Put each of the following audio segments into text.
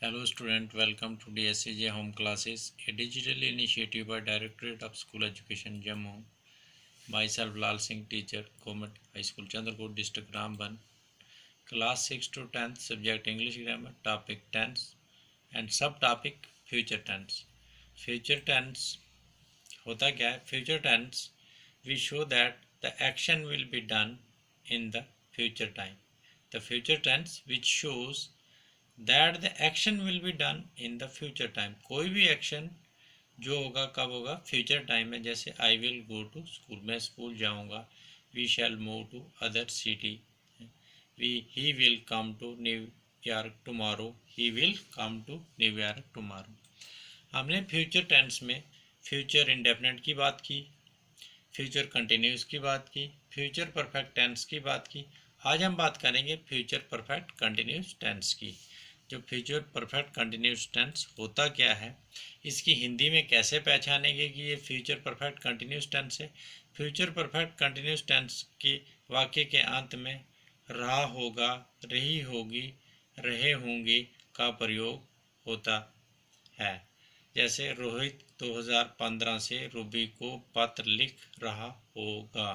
Hello student, welcome to DSCJ Home Classes, a digital initiative by Directorate of School Education Jammu. Myself Lal Singh, teacher, Government High School Chandrapur District Ramban. Class 6 to 10th, subject English Grammar, topic tense and subtopic future tense. Future tense होता क्या है? Future tense we show that the action will be done in the future time. The future tense which shows that the action will be done in the future time. कोई भी action जो होगा कब होगा? Future time में. जैसे I will go to school, मैं school जाऊंगा. We shall move to other city. He will come to New York tomorrow. He will come to New York tomorrow. हमने फ्यूचर टेंस में फ्यूचर इंडेफिनिट की बात की, फ्यूचर कंटिन्यूस की बात की, फ्यूचर परफेक्ट टेंस की बात की. आज हम बात करेंगे फ्यूचर परफेक्ट कंटिन्यूस टेंस की. जो फ्यूचर परफेक्ट कंटिन्यूस टेंस होता क्या है, इसकी हिंदी में कैसे पहचानेंगे कि ये फ्यूचर परफेक्ट कंटिन्यूस टेंस है. फ्यूचर परफेक्ट कंटिन्यूस टेंस के वाक्य के अंत में रहा होगा, रही होगी, रहे होंगे का प्रयोग होता है. जैसे रोहित 2015 से रूबी को पत्र लिख रहा होगा.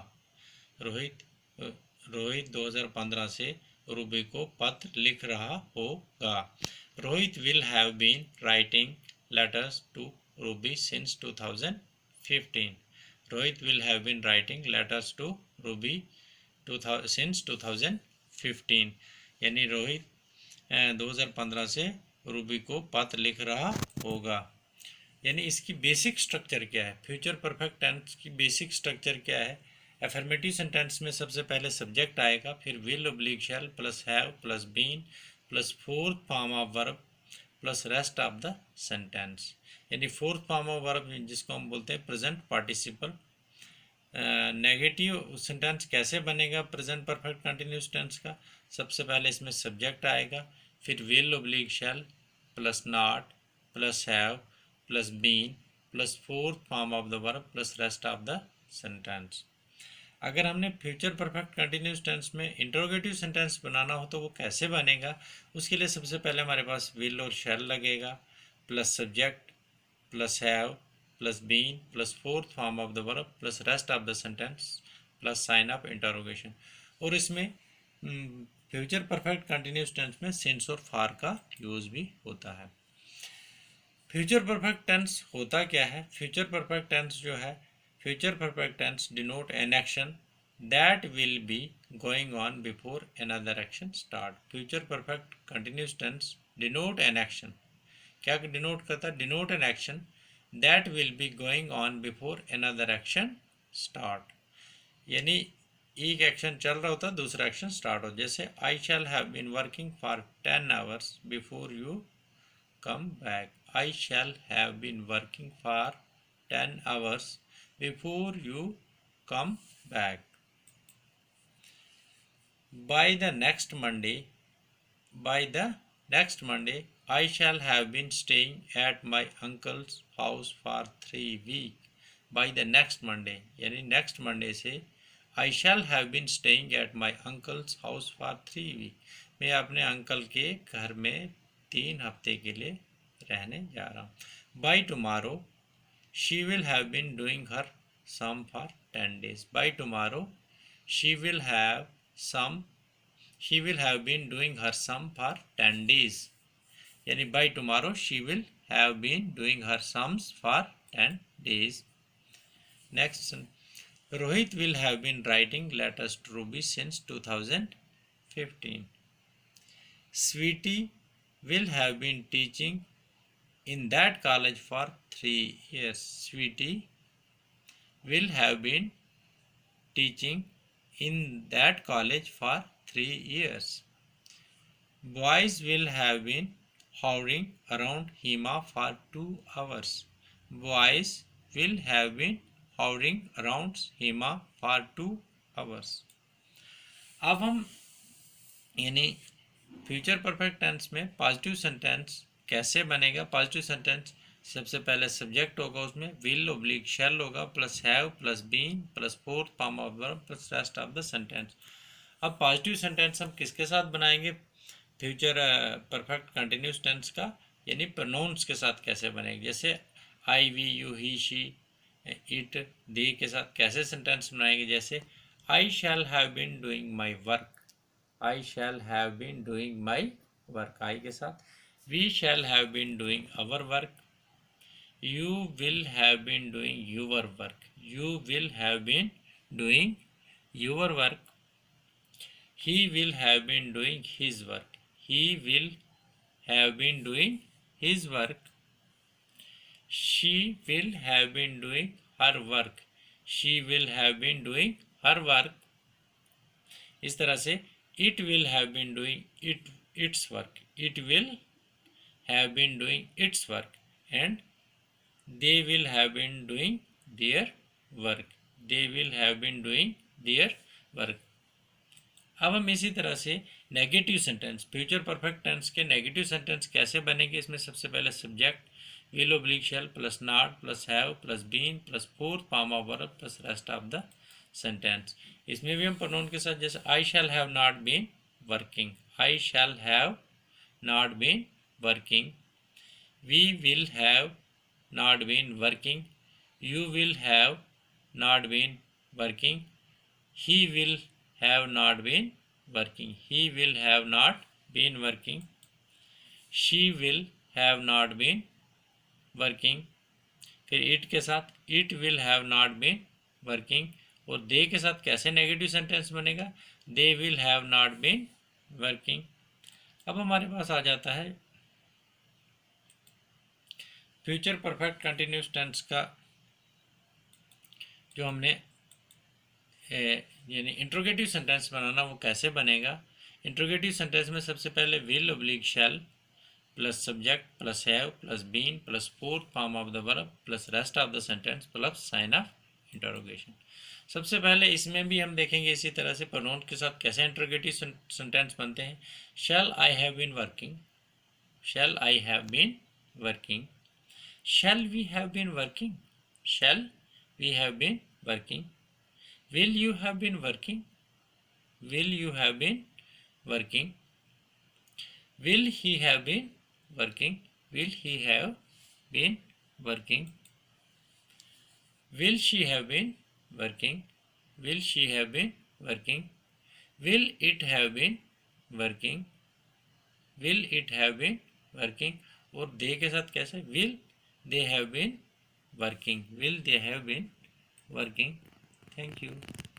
रोहित रोहित 2015 से रूबी को पत्र लिख रहा होगा. Rohit will have been writing letters to Ruby since 2015. Rohit will have been writing letters to Ruby since 2015. यानी रोहित 2015 से रूबी को पत्र लिख रहा होगा. यानी इसकी बेसिक स्ट्रक्चर क्या है? फ्यूचर परफेक्ट टेंस की बेसिक स्ट्रक्चर क्या है? एफर्मेटिव सेंटेंस में सबसे पहले सब्जेक्ट आएगा, फिर will oblique shall plus have plus been plus fourth form of verb plus rest of the sentence. यानी फोर्थ फॉर्म ऑफ वर्ब जिसको हम बोलते हैं प्रेजेंट पार्टिसिपल. नेगेटिव सेंटेंस कैसे बनेगा प्रेजेंट परफेक्ट कंटिन्यूस टेंस का? सबसे पहले इसमें सब्जेक्ट आएगा, फिर will oblique shall plus not plus have plus been plus fourth form of the verb plus rest of the sentence. अगर हमने फ्यूचर परफेक्ट कंटिन्यूस टेंस में इंटरोगेटिव सेंटेंस बनाना हो तो वो कैसे बनेगा? उसके लिए सबसे पहले हमारे पास विल और शैल लगेगा, plus subject plus have plus been plus fourth form of the verb plus rest of the sentence plus sign of interrogation. और इसमें फ्यूचर परफेक्ट कंटिन्यूस टेंस में सिंस और फार का यूज़ भी होता है. फ्यूचर परफेक्ट टेंस होता क्या है? फ्यूचर परफेक्ट टेंस जो है, future perfect tense denote an action that will be going on before another action start. Future perfect continuous tense denote an action. क्या डिनोट करता है? Denote an action that will be going on before another action start. यानी एक action चल रहा होता है, दूसरा एक्शन स्टार्ट हो. जैसे I shall have been working for 10 hours before you come back. I shall have been working for 10 hours before you come back. By the next Monday, I shall have been staying at my uncle's house for 3 weeks. By the next Monday, यानी next Monday से I shall have been staying at my uncle's house for 3 weeks. मैं अपने uncle के घर में 3 हफ्ते के लिए रहने जा रहा हूँ. By tomorrow she will have been doing her sum for 10 days. By tomorrow she will have been doing her sum for 10 days. यानी by tomorrow she will have been doing her sums for 10 days. Next, Rohit will have been writing letters to Ruby since 2015. Sweety will have been teaching in that college for 3 years. Sweetie will have been teaching in that college for 3 years. Boys will have been hovering around Hima for 2 hours. Boys will have been hovering around Hima for 2 hours. अब हम यानी future perfect tense में positive sentence कैसे बनेगा? Positive sentence सबसे पहले subject होगा, उसमें विल ऑब्लिक शैल होगा plus have plus been plus fourth form of verb plus rest of the sentence. अब पॉजिटिव सेंटेंस हम किसके साथ बनाएंगे? फ्यूचर परफेक्ट कंटिन्यूस टेंस का यानी प्रोनाउंस के साथ कैसे बनेगा, जैसे I, we, you, he, she, it, they के साथ कैसे सेंटेंस बनाएंगे, जैसे I shall have been doing my work, I shall have been doing my work I के साथ, we shall have been doing our work, you will have been doing your work, you will have been doing your work, he will have been doing his work, he will have been doing his work, she will have been doing her work, she will have been doing her work. इस तरह से it will have been doing its work, it will have been doing its work, and they will have been doing their work, they will have been doing their work. अब हम इसी तरह से negative sentence, future perfect tense के negative sentence कैसे बनेंगे, इसमें सबसे पहले subject will oblique shall plus not plus have plus been plus fourth form of verb plus rest of the sentence. इसमें भी हम प्रोनाउन के साथ, जैसे I shall have not been working, I shall have not been working, we will have not been working, you will have not been working, he will have not been working, he will have not been working, she will have not been working. फिर it के साथ it will have not been working, और they के साथ कैसे negative sentence बनेगा, they will have not been working. अब हमारे पास आ जाता है फ्यूचर परफेक्ट कंटिन्यूस टेंस का जो हमने यानी इंट्रोगेटिव सेंटेंस बनाना, वो कैसे बनेगा. इंट्रोगेटिव सेंटेंस में सबसे पहले will oblique shall plus subject plus have plus been plus fourth form of the verb plus rest of the sentence plus sign of interrogation. सबसे पहले इसमें भी हम देखेंगे इसी तरह से प्रोनाउन के साथ कैसे इंट्रोगेटिव सेंटेंस बनते हैं. Shall I have been working, shall I have been working, shall we have been working, shall we have been working, will you have been working, will you have been working, will he have been working, will he have been working, will she have been working, will she have been working, will it have been working, will it have been working. और they के साथ कैसे, will they have been working, will they have been working. Thank you.